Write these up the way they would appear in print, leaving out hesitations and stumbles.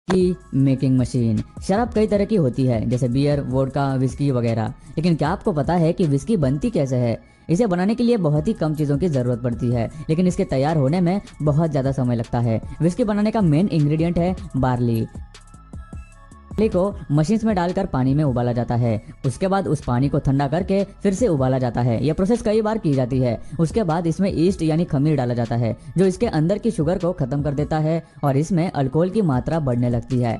की making machine. शराब कई तरह की होती है, जैसे बियर, वोडका, विस्की वगैरह। लेकिन क्या आपको पता है कि विस्की बनती कैसे है? इसे बनाने के लिए बहुत ही कम चीज़ों की ज़रूरत पड़ती है, लेकिन इसके तैयार होने में बहुत ज़्यादा समय लगता है। विस्की बनाने का मेन इंग्रेडिएंट है बार्ली। बार्ली को मशीन्स में डालकर पानी में उबाला जाता है। उसके बाद उस पानी को ठंडा करके फिर से उबाला जाता है। यह प्रोसेस कई बार की जाती है। उसके बाद इसमें ईस्ट यानी खमीर डाला जाता है, जो इसके अंदर की शुगर को खत्म कर देता है और इसमें अल्कोहल की मात्रा बढ़ने लगती है।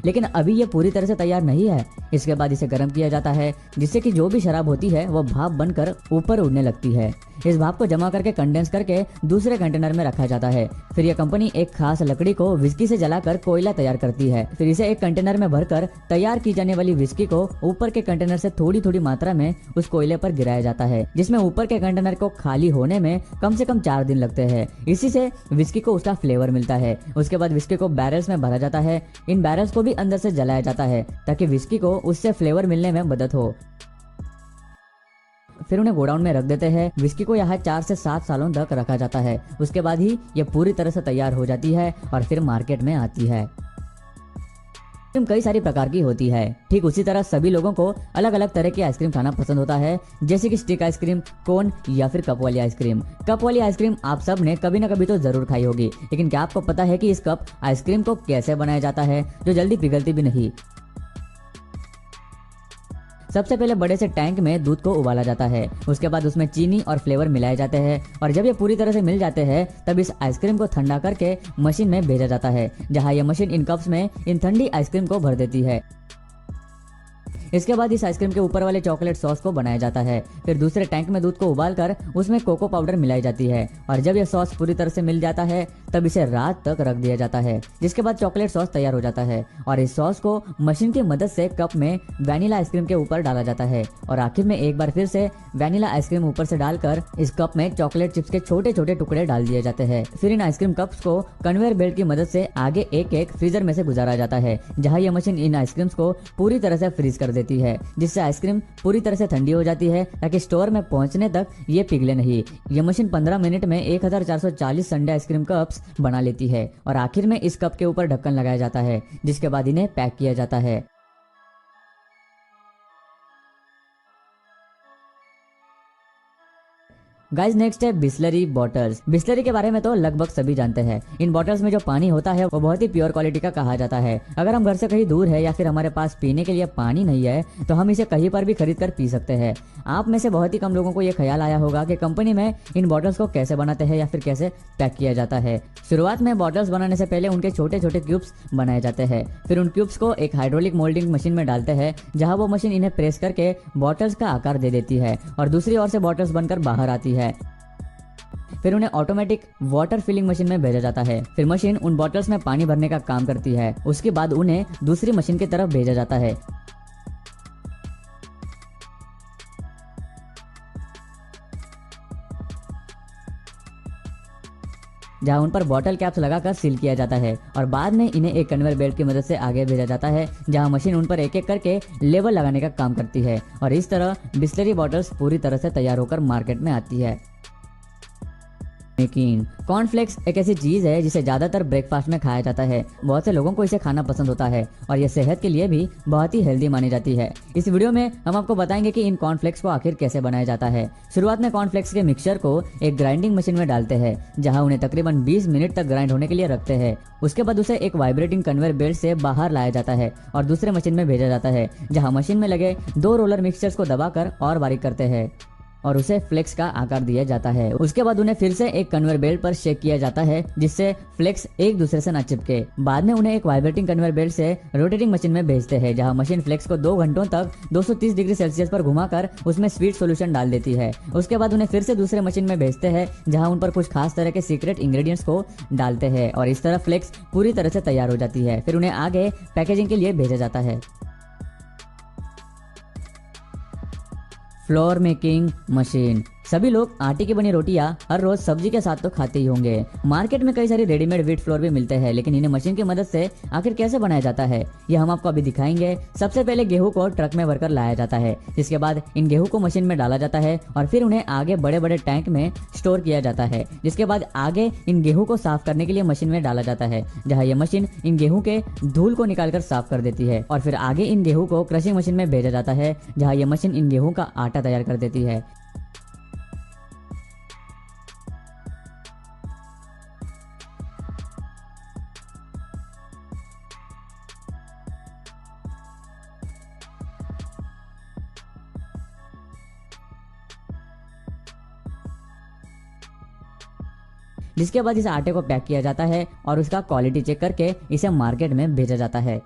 लेकिन अभी ये पूरी तरह से तैयार नहीं है। इसके बाद इसे गर्म किया जाता है, जिससे कि जो भी शराब होती है वो भाप बनकर ऊपर उड़ने लगती है। इस भाप को जमा करके कंडेंस करके दूसरे कंटेनर में रखा जाता है। फिर यह कंपनी एक खास लकड़ी को विस्की से जलाकर कोयला तैयार करती है। फिर इसे एक कंटेनर में भरकर तैयार की जाने वाली विस्की को ऊपर के कंटेनर से थोड़ी थोड़ी मात्रा में उस कोयले पर गिराया जाता है, जिसमें ऊपर के कंटेनर को खाली होने में कम से कम 4 दिन लगते हैं। इसी से विस्की को उसका फ्लेवर मिलता है। उसके बाद विस्की को बैरल्स में भरा जाता है। इन बैरल्स को भी अंदर से जलाया जाता है ताकि विस्की को उससे फ्लेवर मिलने में मदद हो। फिर उन्हें गोडाउन में रख देते हैं। विस्की को यहाँ 4 से 7 सालों तक रखा जाता है। उसके बाद ही यह पूरी तरह से तैयार हो जाती है और फिर मार्केट में आती है। आइसक्रीम कई सारी प्रकार की होती है। ठीक उसी तरह सभी लोगों को अलग अलग तरह की आइसक्रीम खाना पसंद होता है, जैसे कि स्टिक आइसक्रीम, कोन या फिर कप वाली आइसक्रीम। कप वाली आइसक्रीम आप सब ने कभी ना कभी तो जरूर खाई होगी, लेकिन क्या आपको पता है कि इस कप आइसक्रीम को कैसे बनाया जाता है, जो जल्दी पिघलती भी नहीं? सबसे पहले बड़े से टैंक में दूध को उबाला जाता है। उसके बाद उसमें चीनी और फ्लेवर मिलाए जाते हैं और जब ये पूरी तरह से मिल जाते हैं तब इस आइसक्रीम को ठंडा करके मशीन में भेजा जाता है, जहां यह मशीन इन कप्स में इन ठंडी आइसक्रीम को भर देती है। इसके बाद इस आइसक्रीम के ऊपर वाले चॉकलेट सॉस को बनाया जाता है। फिर दूसरे टैंक में दूध को उबालकर उसमें कोको पाउडर मिलाई जाती है और जब यह सॉस पूरी तरह से मिल जाता है तब इसे रात तक रख दिया जाता है, जिसके बाद चॉकलेट सॉस तैयार हो जाता है और इस सॉस को मशीन की मदद से कप में वैनिला आइसक्रीम के ऊपर डाला जाता है और आखिर में एक बार फिर से वैनिला आइसक्रीम ऊपर से डालकर इस कप में चॉकलेट चिप्स के छोटे छोटे टुकड़े डाल दिए जाते हैं। फिर इन आइसक्रीम कप्स को कन्वेयर बेल्ट की मदद से आगे एक एक फ्रीजर में से गुजारा जाता है, जहां यह मशीन इन आइसक्रीम्स को पूरी तरह से फ्रीज कर देती है, जिससे आइसक्रीम पूरी तरह से ठंडी हो जाती है ताकि स्टोर में पहुंचने तक ये पिघले नहीं। यह मशीन 15 मिनट में 1440 संडे आइसक्रीम कप्स बना लेती है और आखिर में इस कप के ऊपर ढक्कन लगाया जाता है, जिसके बाद इन्हें पैक किया जाता है। गाइस नेक्स्ट है बिस्लरी बॉटल्स। बिस्लरी के बारे में तो लगभग सभी जानते हैं। इन बॉटल्स में जो पानी होता है वो बहुत ही प्योर क्वालिटी का कहा जाता है। अगर हम घर से कहीं दूर है या फिर हमारे पास पीने के लिए पानी नहीं है तो हम इसे कहीं पर भी खरीद कर पी सकते हैं। आप में से बहुत ही कम लोगों को ये ख्याल आया होगा कि कंपनी में इन बॉटल्स को कैसे बनाते हैं या फिर कैसे पैक किया जाता है। शुरुआत में बॉटल्स बनाने से पहले उनके छोटे छोटे क्यूब्स बनाए जाते हैं। फिर उन क्यूब्स को एक हाइड्रोलिक मोल्डिंग मशीन में डालते हैं, जहां वो मशीन इन्हें प्रेस करके बॉटल्स का आकार दे देती है और दूसरी ओर से बॉटल्स बनकर बाहर आती है। फिर उन्हें ऑटोमेटिक वाटर फिलिंग मशीन में भेजा जाता है। फिर मशीन उन बॉटल्स में पानी भरने का काम करती है। उसके बाद उन्हें दूसरी मशीन की तरफ भेजा जाता है, जहां उन पर बॉटल कैप्स लगाकर सील किया जाता है और बाद में इन्हें एक कन्वेयर बेल्ट की मदद से आगे भेजा जाता है, जहां मशीन उन पर एक एक करके लेबल लगाने का काम करती है और इस तरह बिस्लरी बॉटल्स पूरी तरह से तैयार होकर मार्केट में आती है। मेकिंग कॉर्नफ्लेक्स एक ऐसी चीज है जिसे ज्यादातर ब्रेकफास्ट में खाया जाता है। बहुत से लोगों को इसे खाना पसंद होता है और यह सेहत के लिए भी बहुत ही हेल्दी मानी जाती है। इस वीडियो में हम आपको बताएंगे कि इन कॉर्नफ्लेक्स को आखिर कैसे बनाया जाता है। शुरुआत में कॉर्नफ्लेक्स के मिक्सचर को एक ग्राइंडिंग मशीन में डालते हैं, जहां उन्हें तकरीबन 20 मिनट तक ग्राइंड होने के लिए रखते हैं। उसके बाद उसे एक वाइब्रेटिंग कन्वेयर बेल्ट से बाहर लाया जाता है और दूसरे मशीन में भेजा जाता है, जहाँ मशीन में लगे 2 रोलर मिक्सचर्स को दबाकर और बारीक करते हैं और उसे फ्लेक्स का आकार दिया जाता है। उसके बाद उन्हें फिर से एक कन्वेयर बेल्ट पर शेक किया जाता है, जिससे फ्लेक्स एक दूसरे से न चिपके। बाद में उन्हें एक वाइब्रेटिंग कन्वेयर बेल्ट से रोटेटिंग मशीन में भेजते हैं, जहां मशीन फ्लेक्स को 2 घंटों तक 230 डिग्री सेल्सियस पर घुमाकर उसमें स्वीट सॉल्यूशन डाल देती है। उसके बाद उन्हें फिर से दूसरे मशीन में भेजते हैं, जहां उन पर कुछ खास तरह के सीक्रेट इंग्रेडिएंट्स को डालते हैं और इस तरह फ्लेक्स पूरी तरह से तैयार हो जाती है। फिर उन्हें आगे पैकेजिंग के लिए भेजा जाता है। फ्लोर मेकिंग मशीन सभी लोग आटे की बनी रोटियां हर रोज सब्जी के साथ तो खाते ही होंगे। मार्केट में कई सारी रेडीमेड व्हीट फ्लोर भी मिलते हैं, लेकिन इन्हें मशीन की मदद से आखिर कैसे बनाया जाता है ये हम आपको अभी दिखाएंगे। सबसे पहले गेहूं को ट्रक में भरकर लाया जाता है, जिसके बाद इन गेहूं को मशीन में डाला जाता है और फिर उन्हें आगे बड़े बड़े टैंक में स्टोर किया जाता है, जिसके बाद आगे इन गेहूं को साफ करने के लिए मशीन में डाला जाता है, जहां यह मशीन इन गेहूं के धूल को निकालकर साफ कर देती है और फिर आगे इन गेहूं को क्रशिंग मशीन में भेजा जाता है, जहां यह मशीन इन गेहूं का आटा तैयार कर देती है। जिसके बाद इस आटे को पैक किया जाता है और उसका क्वालिटी चेक करके इसे मार्केट में भेजा जाता है।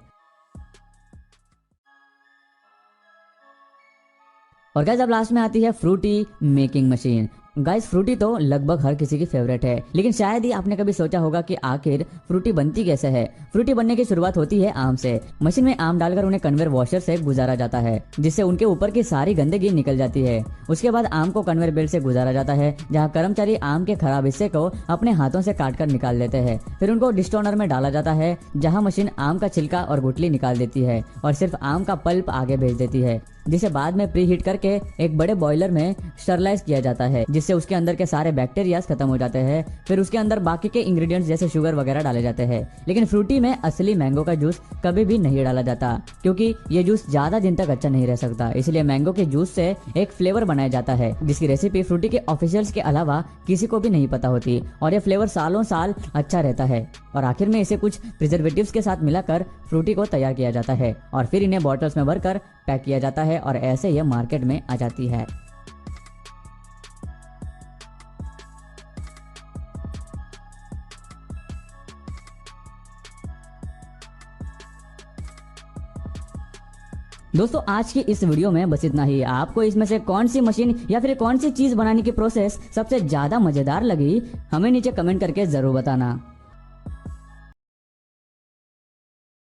और गाइस अब लास्ट में आती है Frooti making machine. Guys Frooti तो लगभग हर किसी की फेवरेट है, लेकिन शायद ही आपने कभी सोचा होगा कि आखिर फ्रूटी बनती कैसे है। फ्रूटी बनने की शुरुआत होती है आम से। मशीन में आम डालकर उन्हें कन्वेयर वॉशर से गुजारा जाता है, जिससे उनके ऊपर की सारी गंदगी निकल जाती है। उसके बाद आम को कन्वेयर बेल्ट से गुजारा जाता है, जहाँ कर्मचारी आम के खराब हिस्से को अपने हाथों से काट कर निकाल लेते हैं। फिर उनको डिस्टोनर में डाला जाता है, जहाँ मशीन आम का छिलका और गुठली निकाल देती है और सिर्फ आम का पल्प आगे भेज देती है, जिसे बाद में प्री हीट करके एक बड़े बॉयलर में स्टरलाइज किया जाता है, जिससे उसके अंदर के सारे बैक्टीरियाज खत्म हो जाते हैं। फिर उसके अंदर बाकी के इंग्रेडिएंट्स जैसे शुगर वगैरह डाले जाते हैं। लेकिन फ्रूटी में असली मैंगो का जूस कभी भी नहीं डाला जाता, क्योंकि ये जूस ज्यादा दिन तक अच्छा नहीं रह सकता। इसलिए मैंगो के जूस से एक फ्लेवर बनाया जाता है, जिसकी रेसिपी फ्रूटी के ऑफिशियल्स के अलावा किसी को भी नहीं पता होती, और ये फ्लेवर सालों साल अच्छा रहता है। और आखिर में इसे कुछ प्रिजर्वेटिव्स के साथ मिलाकर फ्रूटी को तैयार किया जाता है और फिर इन्हें बॉटल्स में भरकर पैक किया जाता है और ऐसे ये मार्केट में आ जाती है। दोस्तों आज की इस वीडियो में बस इतना ही। आपको इसमें से कौन सी मशीन या फिर कौन सी चीज बनाने की प्रोसेस सबसे ज्यादा मजेदार लगी, हमें नीचे कमेंट करके जरूर बताना।